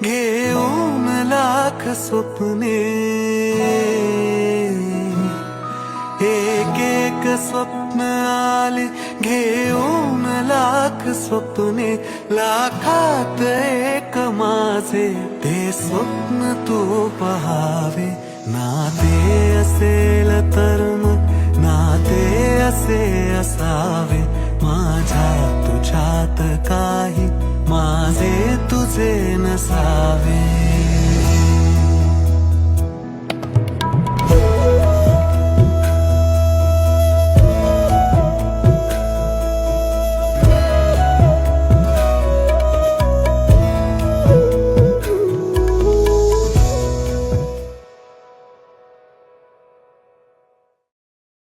घेऊन लाख स्वप्ने, एक एक स्वप्न आले घेऊन लाख स्वप्ने, लाखात एक माझे ते स्वप्न तू पहावे. नाते असेल तर मग नाते असे असावे, माझ्या तुझ्यात काही माझे तुझे नसावे.